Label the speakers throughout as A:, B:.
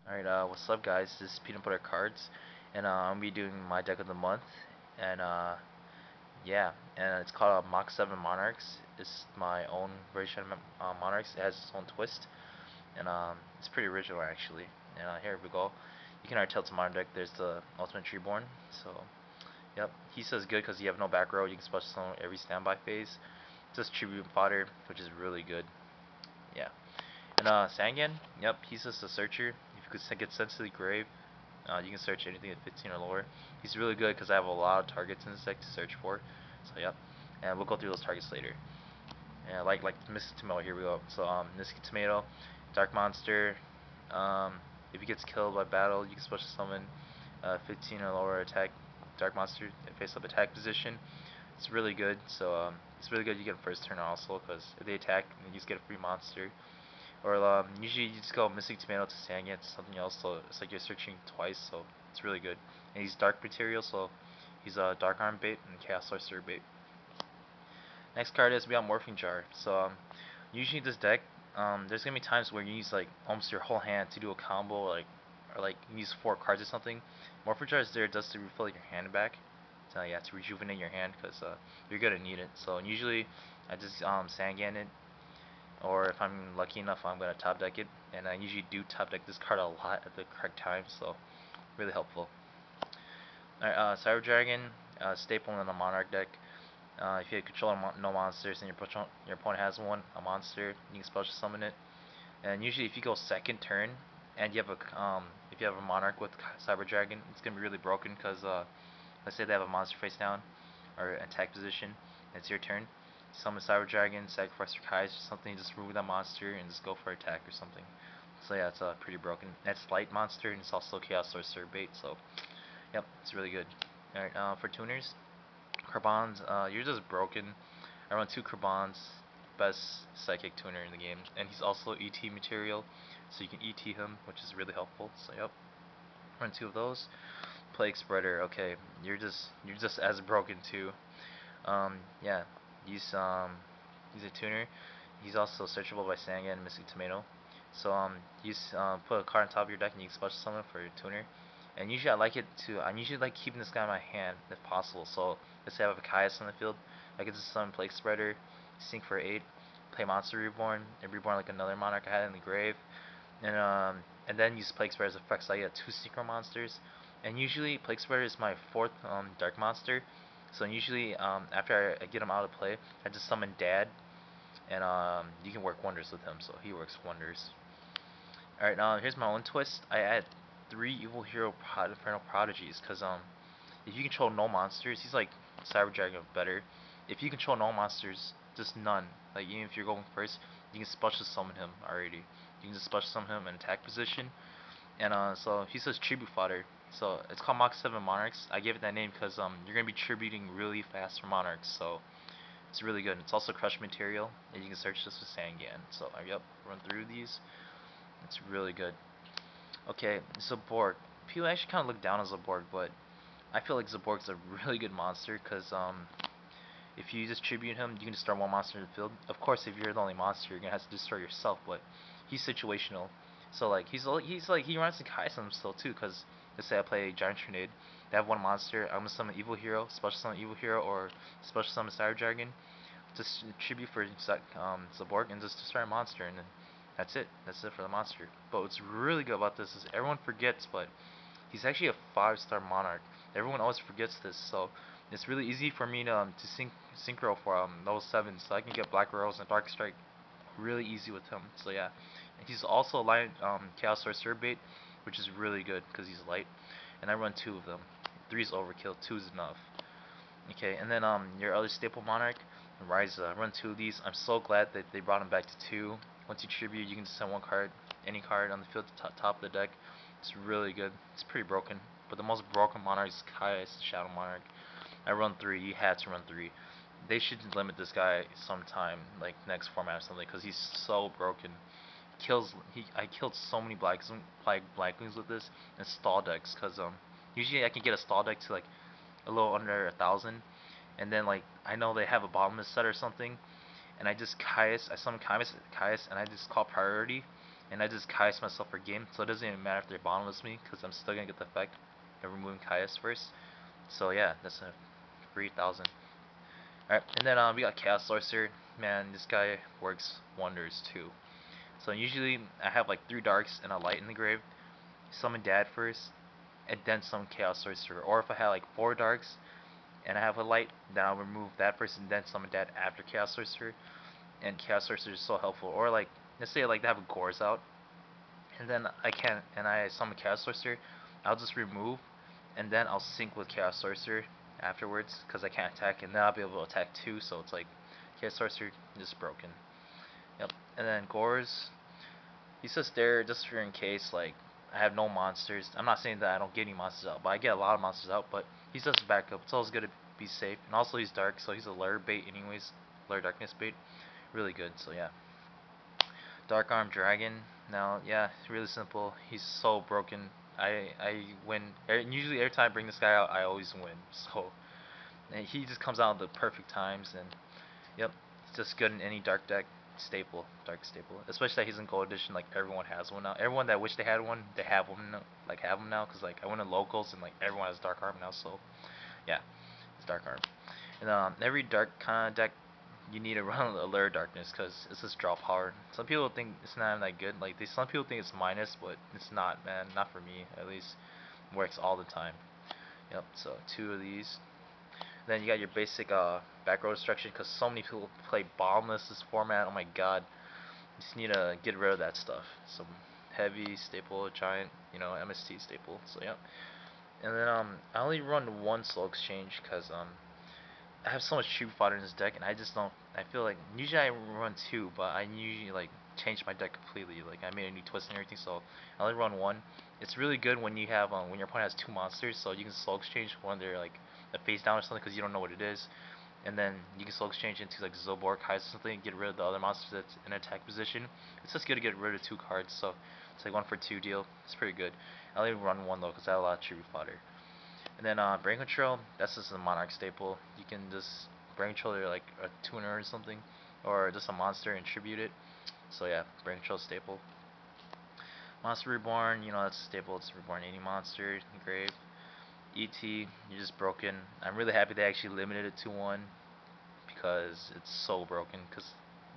A: Alright, what's up guys? This is PeanutButterCards, and I'm gonna be doing my deck of the month, and yeah, and it's called Mach 7 Monarchs. It's my own version of Monarchs. It has its own twist, and it's pretty original actually. And here we go. You can already tell it's a modern deck. There's the Ultimate Treeborn, so yep. He says good because you have no back row. You can special summon every standby phase. Just tribute fodder, which is really good. Yeah. And Sangan, yep, he's just a searcher. If you could get sent to the grave, you can search anything at 15 or lower. He's really good because I have a lot of targets in this deck to search for. So yep, and we'll go through those targets later. And like Mystic Tomato, here we go. So Mystic Tomato, Dark Monster. Um, if he gets killed by battle, you can special summon 15 or lower attack Dark Monster in face up attack position. It's really good. So it's really good. You get him first turn also because if they attack, you just get a free monster. Or usually you just go Mystic Tomato to Sangan to something else, so it's like you're searching twice, so it's really good. And he's dark material, so he's a Dark Arm bait and Chaos Sorcerer bait. Next card is we got Morphing Jar. So usually this deck, there's gonna be times where you use like almost your whole hand to do a combo, or like you use 4 cards or something. Morphing Jar is there just to refill your hand back. So yeah, to rejuvenate your hand, because you're gonna need it. So usually I just Sangan it, or if I'm lucky enough, I'm gonna top deck it, and I usually do top deck this card a lot at the correct time, so really helpful. Alright, Cyber Dragon, staple in a Monarch deck. If you control no monsters and your opponent has a monster, you can special summon it. And usually, if you go second turn and you have if you have a Monarch with Cyber Dragon, it's gonna be really broken because let's say they have a monster face down or attack position, and it's your turn. Summon Cyber Dragon, sacrifice your Kai's or something, just remove that monster and just go for attack or something. So yeah, it's pretty broken. It's light monster and it's also Chaos Sorcerer bait, so yep, it's really good. Alright, for tuners, Carbons, you're just broken. I run 2 Carbons, best psychic tuner in the game, and he's also ET material, so you can ET him, which is really helpful. So yep, run 2 of those. Plague Spreader, okay, you're just as broken too. Yeah, he's he's a tuner. He's also searchable by Sangan and Mystic Tomato. So you put a card on top of your deck and you can special summon for your tuner. And usually I usually like keeping this guy in my hand if possible. So let's say I have a Caius on the field, I get to summon Plague Spreader, sink for 8, play Monster Reborn, and reborn like another Monarch I had in the grave, and then use Plague Spreader as effects. So I get 2 Synchro monsters, and usually Plague Spreader is my 4th Dark Monster. So usually after I get him out of play, I just summon Dad, and you can work wonders with him. So he works wonders. Alright, now here's my own twist. I add 3 Evil Hero Infernal Prodigies, because if you control no monsters, he's like Cyber Dragon better. If you control no monsters, just none. Like even if you're going first, you can special summon him already. You can just special summon him in attack position. And so he says tribute fodder. So it's called Mach 7 Monarchs. I gave it that name because you're gonna be tributing really fast for Monarchs. So it's really good. It's also crush material, and you can search this with Sangan. So yep, run through these. It's really good. Okay, Zaborg. People actually kind of look down on Zaborg, but I feel like Zaborg's a really good monster because if you just tribute him, you can just start 1 monster in the field. Of course, if you're the only monster, you're gonna have to destroy yourself, but he's situational. So like he runs into Kaisen still too, because let's say I play Giant Trinade, they have 1 monster, I'm gonna summon Evil Hero, special summon Evil Hero, or special summon Cyber Dragon, just tribute for Zaborg and just destroy a monster, and then that's it. That's it for the monster. But what's really good about this is everyone forgets, but he's actually a 5-star Monarch. Everyone always forgets this, so it's really easy for me to synchro for level 7, so I can get Black Rose and Dark Strike really easy with him. So yeah, and he's also a light Chaos Sorcerer bait, which is really good because he's light. And I run 2 of them. 3 is overkill, 2 is enough. Okay, and then your other staple Monarch, Ryza. I run 2 of these. I'm so glad that they brought him back to 2. Once you tribute, you can just send 1 card, any card on the field to top of the deck. It's really good. It's pretty broken, but the most broken Monarch is Kai's Shadow Monarch. I run 3. You had to run 3. They should limit this guy sometime, like next format or something, because he's so broken. I killed so many Blackwings with this and stall decks, because usually I can get a stall deck to like a little under 1,000, and then like I know they have a bottomless set or something, and I just I summon Caius, and I just call priority, and I just Caius myself per game, so it doesn't even matter if they're bottomless me, because I'm still gonna get the effect of removing Caius first. So yeah, that's a 3,000. Alright, and then we got Chaos Sorcerer. Man, this guy works wonders too. So usually I have like 3 darks and a light in the grave. Summon Dad first, and then summon Chaos Sorcerer. Or if I have like 4 darks and I have a light, then I'll remove that first and then summon Dad after Chaos Sorcerer. And Chaos Sorcerer is so helpful. Or like, let's say like they have a Gores out, and then I summon Chaos Sorcerer, I'll just remove, and then I'll sync with Chaos Sorcerer afterwards, because I can't attack, and then I'll be able to attack too, so it's like, Chaos Sorcerer is broken. Yep, and then Gores, he's just there just for in case, like, I have no monsters. I'm not saying that I don't get any monsters out, but I get a lot of monsters out, but he's just a backup. It's always good to be safe, and also he's dark, so he's a lure bait anyways, lure darkness bait. Really good, so yeah. Dark Arm Dragon. Now, yeah, really simple. He's so broken. I win. Usually every time I bring this guy out, I always win. So, and he just comes out at the perfect times, and yep, it's just good in any dark deck. Staple, dark staple. Especially that he's in gold edition. Like everyone has one now. Everyone that wished they had one, they have one. Now, like have them now, cause like I went in locals and like everyone has Dark Arm now. So, yeah, it's Dark Arm. And every dark kind of deck, you need to run Allure Darkness because it's just draw power. Some people think it's not that good. Like some people think it's minus, but it's not, man. Not for me, at least. Works all the time. Yep. So 2 of these. Then you got your basic back row destruction because so many people play bottomless this format. Oh my god. You just need to get rid of that stuff. Some heavy staple, giant, MST staple. So yep. And then I only run 1 slow exchange because I have so much cheap fodder in this deck, and I just don't. I feel like usually I run 2, but I usually like change my deck completely. Like I made a new twist and everything, so I only run 1. It's really good when you have when your opponent has 2 monsters, so you can slow exchange when they're like a face down or something because you don't know what it is, and then you can slow exchange into like Zobor, Kai's or something, and get rid of the other monsters that's in attack position. It's just good to get rid of 2 cards, so it's like 1 for 2 deal. It's pretty good. I only run 1 though because I have a lot of cheap fodder. And then brain control, that's just a Monarch staple. You can just brain control like a tuner or something, or just a monster and tribute it. So yeah, brain control staple. Monster Reborn, that's staple. It's reborn any monster, grave. ET, you're just broken. I'm really happy they actually limited it to 1 because it's so broken. Because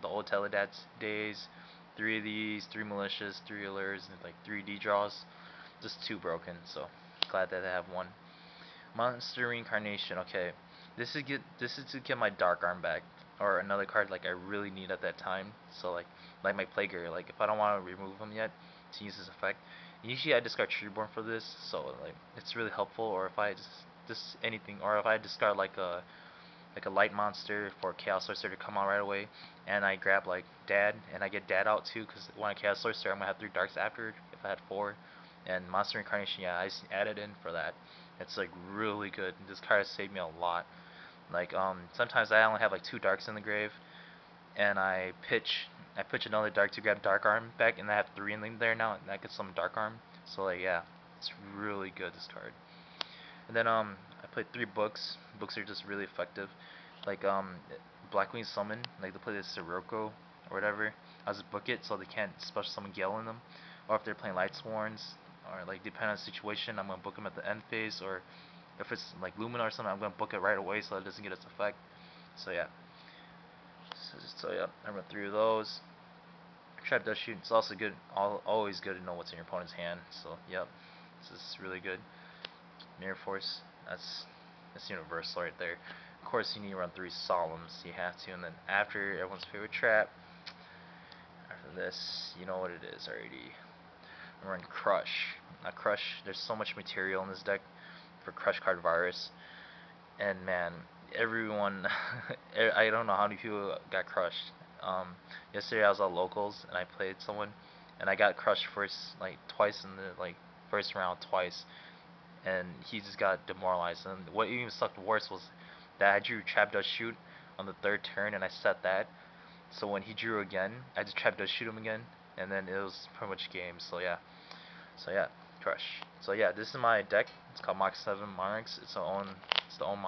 A: the old Teledats days, 3 of these, 3 malicious, 3 allures, and like 3 D draws, just too broken. So glad that they have 1. Monster Reincarnation. Okay, this is to get my Dark Arm back, or another card like I really need at that time. So like my Plagueir. Like if I don't want to remove him yet to use this effect, usually I discard Treeborn for this. So like it's really helpful. Or if I just anything, or if I discard like a light monster for Chaos Sorcerer to come out right away, and I grab like Dad, and I get Dad out too, because when I Chaos Sorcerer, I'm gonna have 3 darks after if I had 4, and Monster Incarnation, yeah, I just added in for that. It's like really good. This card has saved me a lot. Like sometimes I only have like 2 darks in the grave, and I pitch another dark to grab Dark Arm back, and I have 3 in there now, and I get some Dark Arm. So like yeah, it's really good this card. And then I played 3 books. Books are just really effective. Like Blackwing Summon, like they play this Sirocco or whatever. I'll just book it so they can't special summon Gale in them. Or if they're playing Lightsworns, or like depending on the situation, I'm gonna book them at the end phase. Or if it's like Lumina or something, I'm gonna book it right away so it doesn't get its effect. So yeah. So yeah, I run 3 of those. Trap Dust Shoot. It's also good. Always good to know what's in your opponent's hand. So yep, this is really good. Mirror Force, that's universal right there. Of course you need to run 3 Solemns, you have to, and then after everyone's favorite trap, after this, you know what it is already. Run Crush. Now Crush, there's so much material in this deck for Crush Card Virus, and man, everyone, I don't know how many people got crushed. Yesterday I was at locals and I played someone, and I got crushed first, like twice in the first round twice, and he just got demoralized. And what even sucked worse was that I drew Trap Dust Shoot on the 3rd turn, and I set that. So when he drew again, I just Trap Dust Shoot him again, and then it was pretty much game. So yeah, crush. So yeah, this is my deck. It's called Mach 7 Monarchs. It's the own Monarch.